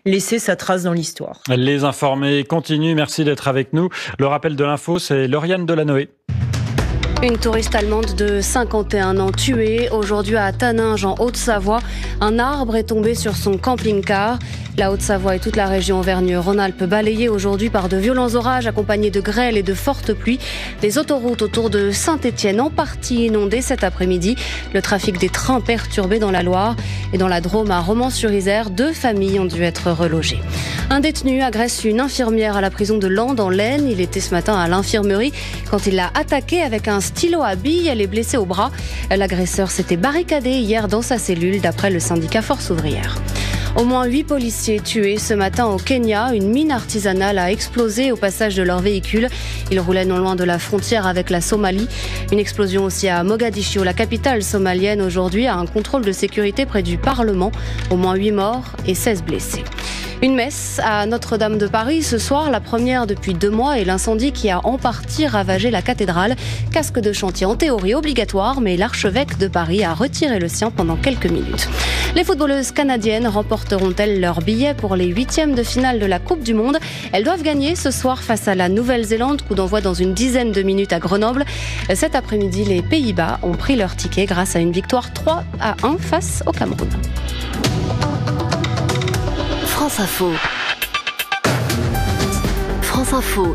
laisser sa trace dans l'histoire. Les informés continuent. Merci d'être avec nous. Le rappel de l'info, c'est Lauriane Delanoë. Une touriste allemande de 51 ans tuée aujourd'hui à Taninges en Haute-Savoie. Un arbre est tombé sur son camping-car. La Haute-Savoie et toute la région Auvergne-Rhône-Alpes balayées aujourd'hui par de violents orages accompagnés de grêle et de fortes pluies. Les autoroutes autour de Saint-Étienne en partie inondées cet après-midi. Le trafic des trains perturbé dans la Loire et dans la Drôme à Romans-sur-Isère. 2 familles ont dû être relogées. Un détenu agresse une infirmière à la prison de Lens en l'Aisne. Il était ce matin à l'infirmerie quand il l'a attaquée avec un stylo à billes. Elle est blessée au bras. L'agresseur s'était barricadé hier dans sa cellule d'après le syndicat Force ouvrière. Au moins 8 policiers tués ce matin au Kenya. Une mine artisanale a explosé au passage de leur véhicule. Ils roulaient non loin de la frontière avec la Somalie. Une explosion aussi à Mogadiscio, la capitale somalienne, aujourd'hui à un contrôle de sécurité près du Parlement. Au moins 8 morts et 16 blessés. Une messe à Notre-Dame de Paris ce soir, la première depuis 2 mois, et l'incendie qui a en partie ravagé la cathédrale. Casque de chantier en théorie obligatoire, mais l'archevêque de Paris a retiré le sien pendant quelques minutes. Les footballeuses canadiennes remporteront-elles leur billet pour les 8e de finale de la Coupe du Monde? Elles doivent gagner ce soir face à la Nouvelle-Zélande, coup d'envoi dans une dizaine de minutes à Grenoble. Cet après-midi, les Pays-Bas ont pris leur ticket grâce à une victoire 3-1 face au Cameroun. France Info. France Info.